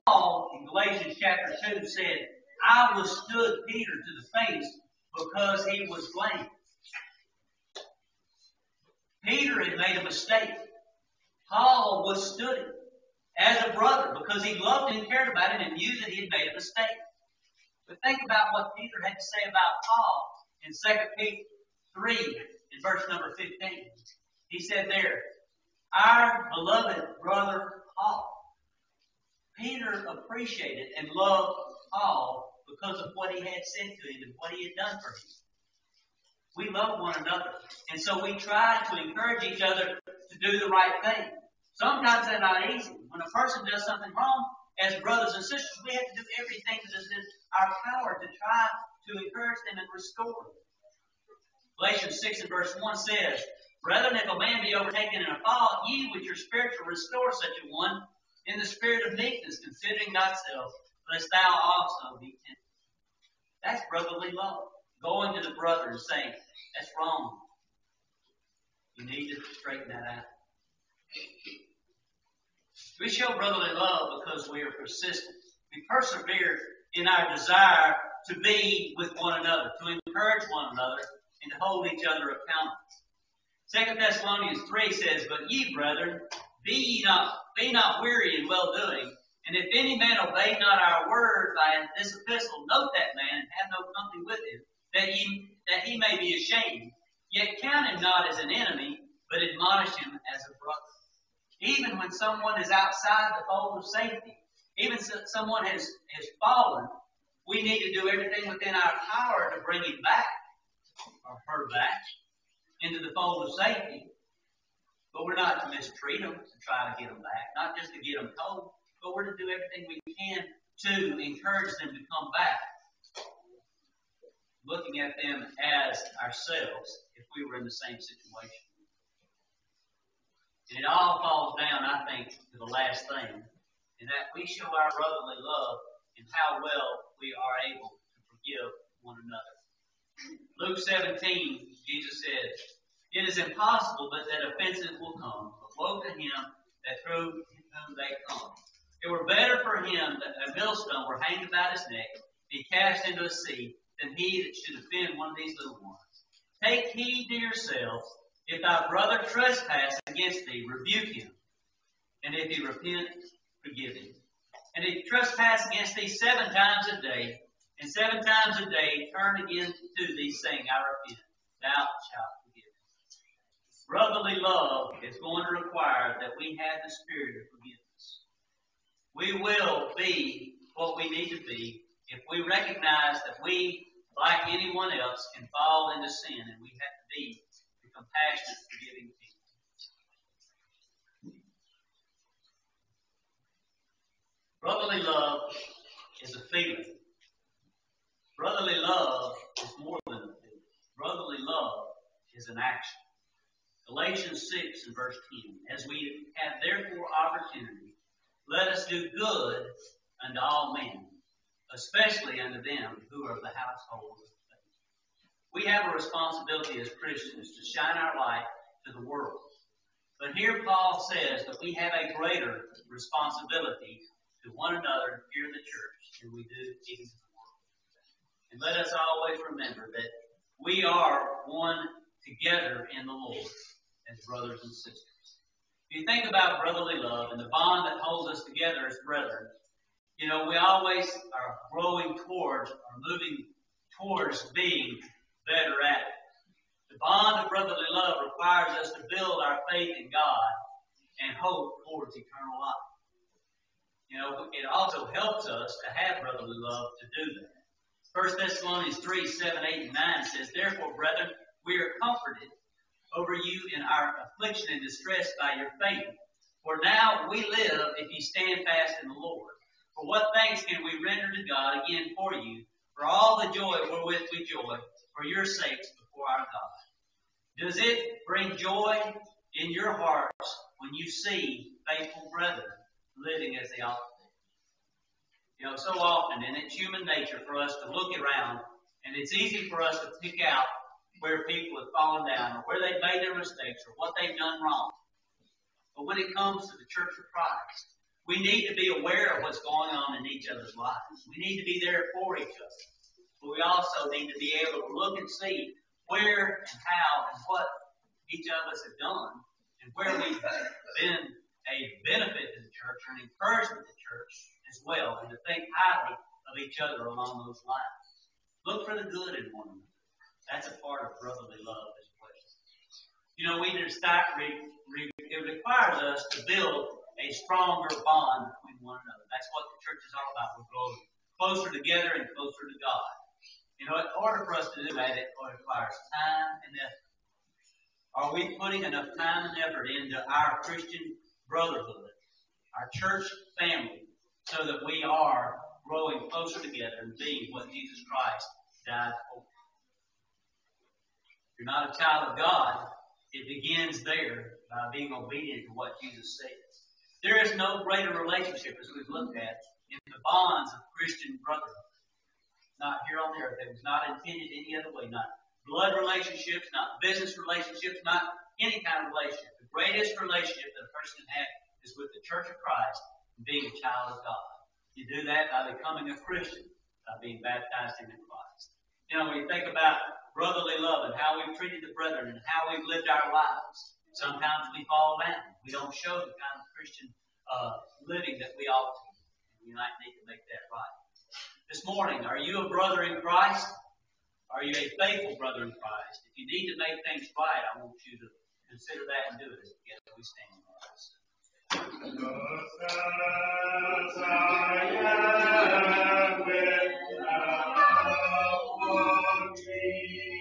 Paul in Galatians chapter 2 said, I withstood Peter to the face because he was blameless. Peter had made a mistake. Paul withstood him as a brother because he loved him and cared about him and knew that he had made a mistake. But think about what Peter had to say about Paul in 2 Peter 3 in verse number 15. He said there, our beloved brother Paul. Peter appreciated and loved Paul because of what he had said to him and what he had done for him. We love one another. And so we try to encourage each other to do the right thing. Sometimes that's not easy. When a person does something wrong, as brothers and sisters, we have to do everything that is in our power to try to encourage them and restore them. Galatians 6 and verse 1 says, brethren, if a man be overtaken in a fault, ye with your spiritual restore such a one in the spirit of meekness, considering thyself, lest thou also be tempted. That's brotherly love. Going to the brother and saying, that's wrong. You need to straighten that out. We show brotherly love because we are persistent. We persevere in our desire to be with one another, to encourage one another, and to hold each other accountable. 2 Thessalonians 3 says, but ye, brethren, be not weary in well-doing, And if any man obey not our word by this epistle, note that man and have no company with him, that he may be ashamed. Yet count him not as an enemy, but admonish him as a brother. Even when someone is outside the fold of safety, even if someone has fallen, we need to do everything within our power to bring him back, or her back, into the fold of safety. But we're not to mistreat them to try to get them back, not just to get them told, but we're to do everything we can to encourage them to come back, looking at them as ourselves if we were in the same situation. And it all falls down, I think, to the last thing, in that we show our brotherly love and how well we are able to forgive one another. Luke 17, Jesus said, "It is impossible but that offenses will come, but woe to him that through whom they come. It were better for him that a millstone were hanged about his neck, be cast into the sea, than he that should offend one of these little ones. Take heed to yourselves. If thy brother trespass against thee, rebuke him. And if he repent, forgive him. And if he trespass against thee 7 times a day, and 7 times a day turn again to thee, saying, I repent, thou shalt forgive him." Brotherly love is going to require that we have the spirit of forgiveness. We will be what we need to be if we recognize that we, like anyone else, can fall into sin, and we have to be the compassionate, forgiving people. Brotherly love is a feeling. Brotherly love is more than a feeling. Brotherly love is an action. Galatians 6 and verse 10. "As we have therefore opportunity, let us do good unto all men, especially unto them who are of the household of faith." We have a responsibility as Christians to shine our light to the world. But here Paul says that we have a greater responsibility to one another here in the church than we do even to the world. And let us always remember that we are one together in the Lord as brothers and sisters. If you think about brotherly love and the bond that holds us together as brethren, we always are growing towards or moving towards being better at it. The bond of brotherly love requires us to build our faith in God and hope towards eternal life. It also helps us to have brotherly love to do that. 1 Thessalonians 3, 7, 8, and 9 says, "Therefore, brethren, we are comforted over you in our affliction and distress by your faith. For now we live if ye stand fast in the Lord. For what thanks can we render to God again for you, for all the joy wherewith we joy, for your sakes before our God? Does it bring joy in your hearts when you see faithful brethren living as they ought to be?" So often, and it's human nature for us to look around, and it's easy for us to pick out where people have fallen down, or where they've made their mistakes, or what they've done wrong. But when it comes to the Church of Christ, we need to be aware of what's going on in each other's lives. We need to be there for each other. But we also need to be able to look and see where and how and what each of us have done, and where we've been a benefit to the church or an encouragement to the church as well, and to think highly of each other along those lines. Look for the good in one another. That's a part of brotherly love as well. It requires us to build a stronger bond between one another. That's what the church is all about. We're growing closer together and closer to God. In order for us to do that, it requires time and effort. Are we putting enough time and effort into our Christian brotherhood, our church family, so that we are growing closer together and being what Jesus Christ died for? If you're not a child of God, it begins there by being obedient to what Jesus says. There is no greater relationship, as we've looked at, in the bonds of Christian brotherhood. Not here on the earth. It was not intended any other way. Not blood relationships, not business relationships, not any kind of relationship. The greatest relationship that a person can have is with the Church of Christ and being a child of God. You do that by becoming a Christian, by being baptized into Christ. When you think about brotherly love and how we've treated the brethren and how we've lived our lives, sometimes we fall down. We don't show the kind of Christian living that we ought to. we might need to make that right. This morning, are you a brother in Christ? Are you a faithful brother in Christ? If you need to make things right, I want you to consider that and do it as together we stand in Christ. Just as I am without thee,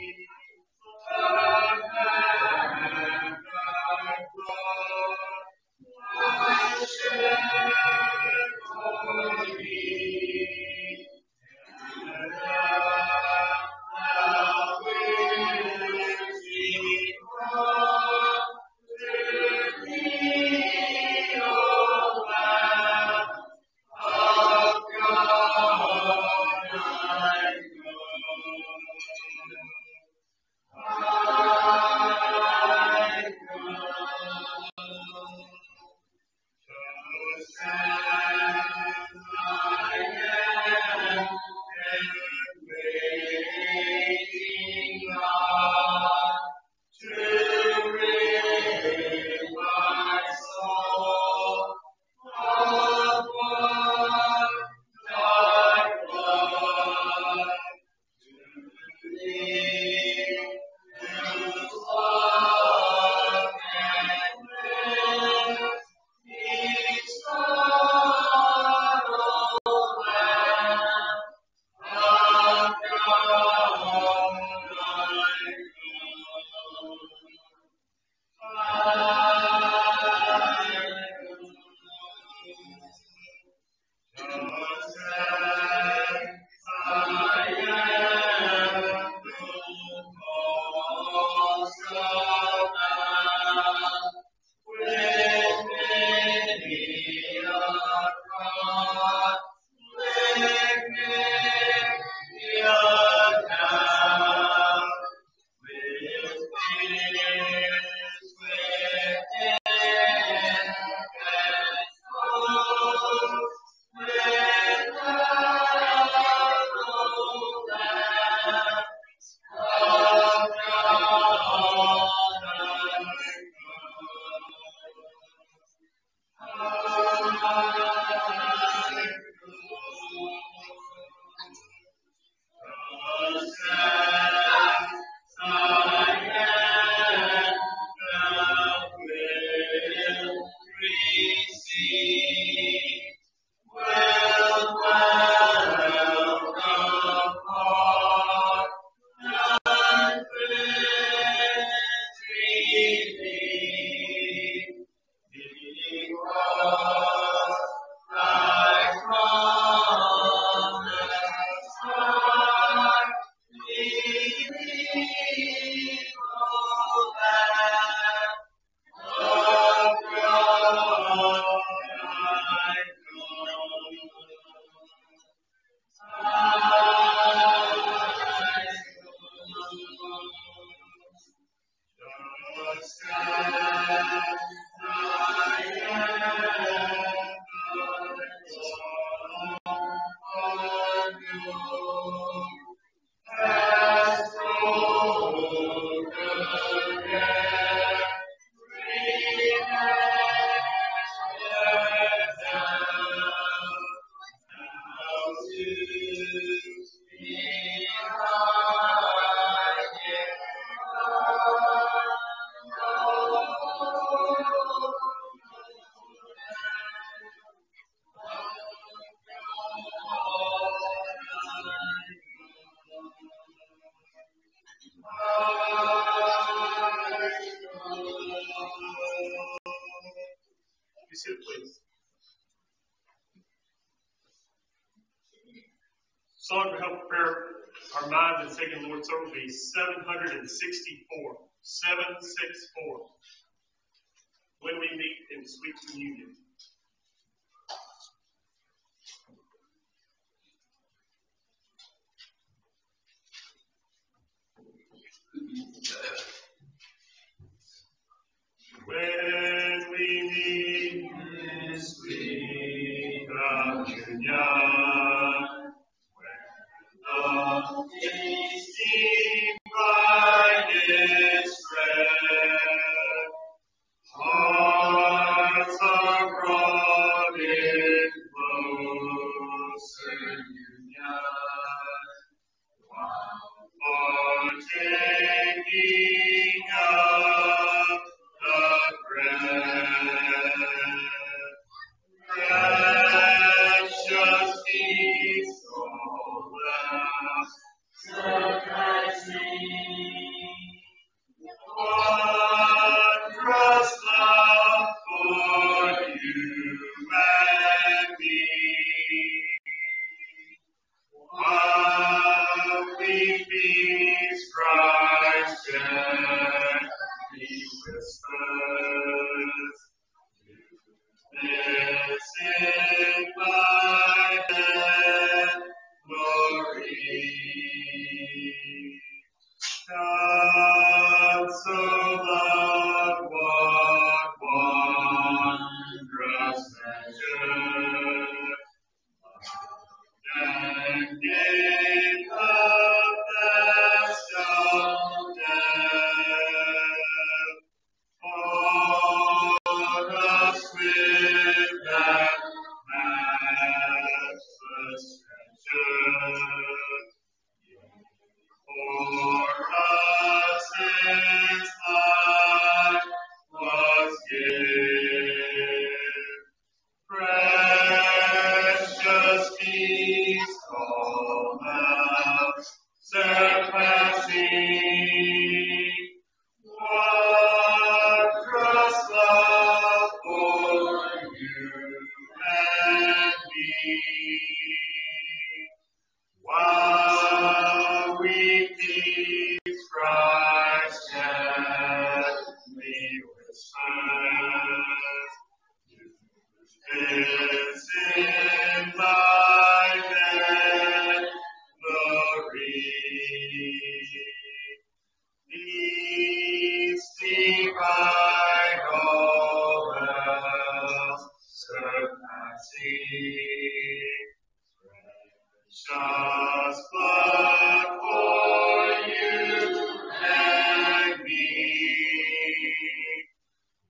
Be seated, please. Song to help prepare our minds and taking the Lord's Supper will be 764. 764. When we meet in sweet communion. When we meet in sweet communion, when the tasting bride is spread, hearts are brought in close. in my head, glory. God so loved, what wondrous measure, and gave the best of death for us with that matchless treasure. For us His life was given. Precious peace, all else surpassing. Wondrous love for you and me. While we peace Christ gently whispers, this in thy name, glory. Peace divine, all else surpassing. Precious blood for you and me.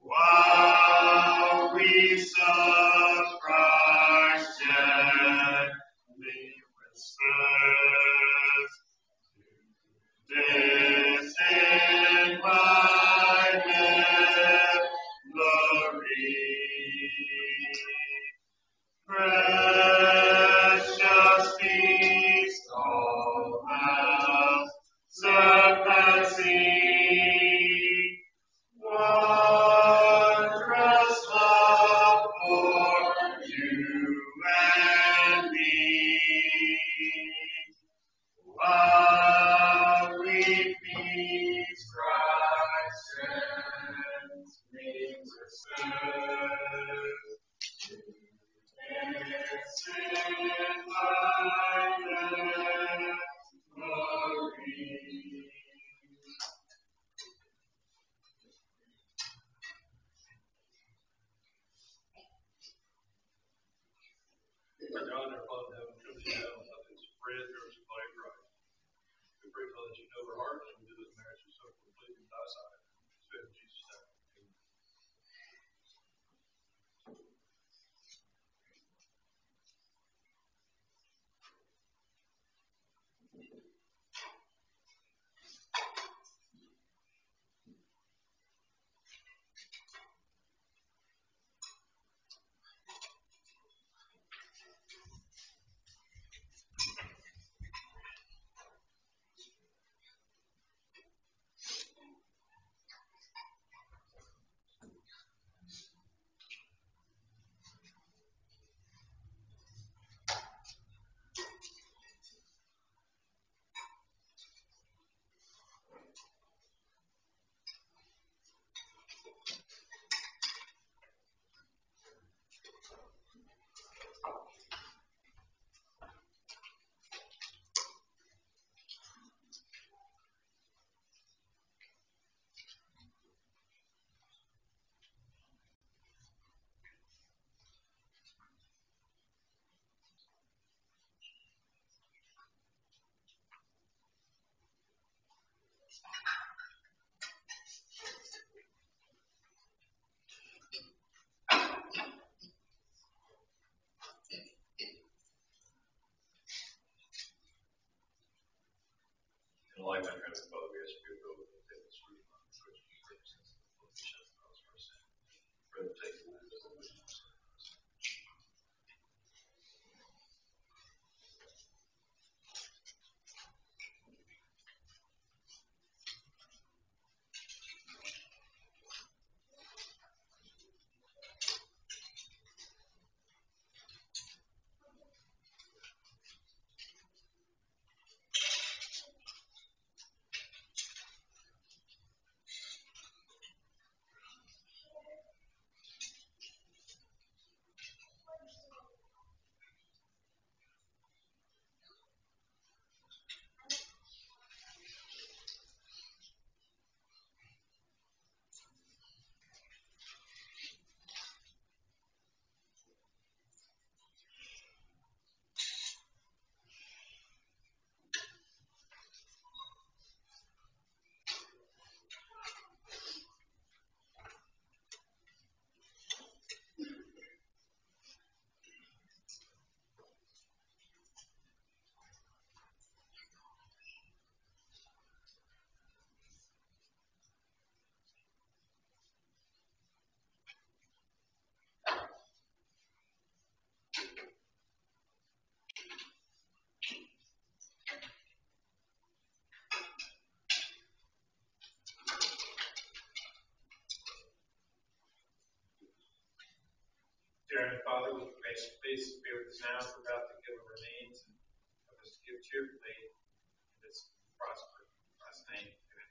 While we serve Christ gently whispers, this in my name, glory. Precious peace, all else surpassing. Wondrous love for you and me. While we peace Christ sends me to serve. It's in thy name, glory. Our God and our Father in heaven, come to you now with nothing to spread your supply of Christ. We pray, Father, that you know our hearts and we do this marriage is so complete in thy sight. In Jesus' name. Amen. Lord, grace and peace be with us now throughout the give of our needs and help us to give cheerfully and this prosper. In Christ's name, amen.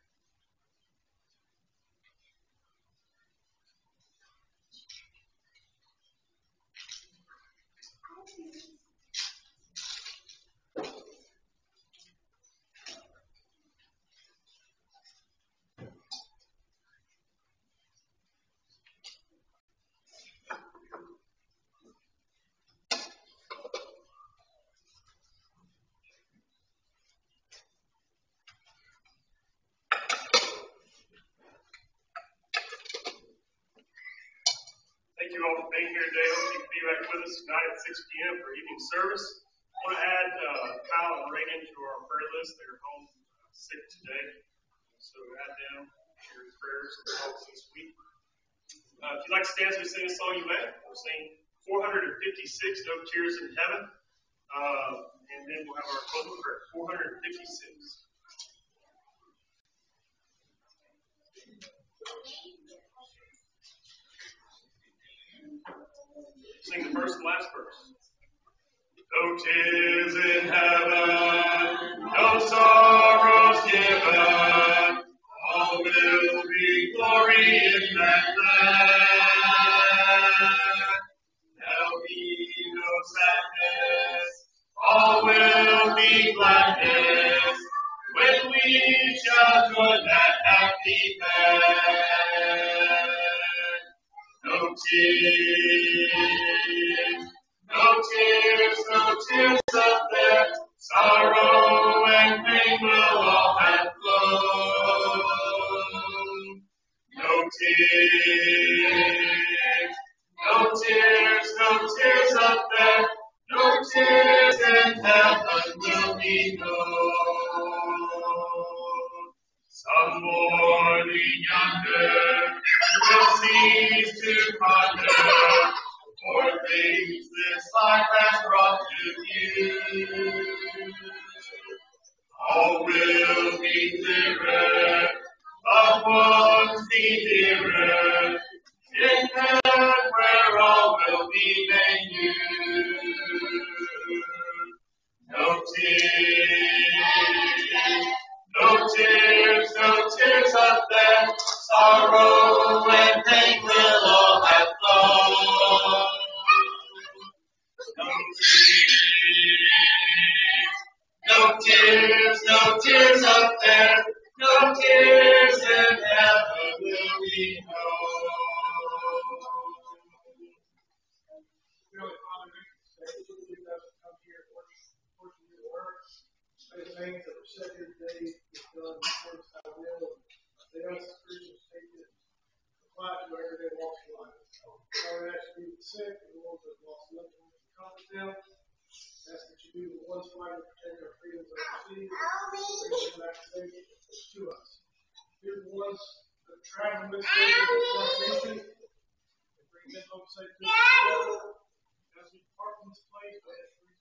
Thank you all for being here today. Hope you can be back with us tonight at 6 p.m. for evening service. I want to add Kyle and Reagan to our prayer list. They're home sick today. So add them to your prayers and thoughts this week. If you'd like to stand as we sing a song, you may. We'll sing 456, No Tears in Heaven. And then we'll have our closing prayer, 456. Sing the first and last verse. No tears in heaven, no sorrows given, all will be glory in that land. There'll be no sadness, all will be gladness, when we shall join that happy band. No tears, no tears, no tears up there. Sorrow and pain will all have flown. No tears, no tears, no tears up there. No tears in heaven will be known. Some morning yonder will cease to ponder for things this life has brought to you. All will be clearer, loved ones be dearer, in heaven where all will be made new. No tears, no tears, no tears up there. Sorrow and pain will all have flown. No tears, no tears up there. No tears in heaven will be known. Really, Father, thank you for us to come here and worship your word. Many things that were said here today is done according to thy will. They us as Christians take it and apply it to our everyday walk of life. Father, I ask you to be the sick and the ones that have lost loved ones to comfort them. I ask that you be the ones fighting to protect our freedoms overseas and bring them back safely to us. Be the ones that are traveling with us to our nation and bring them home safely to us. As we depart from this place, I ask for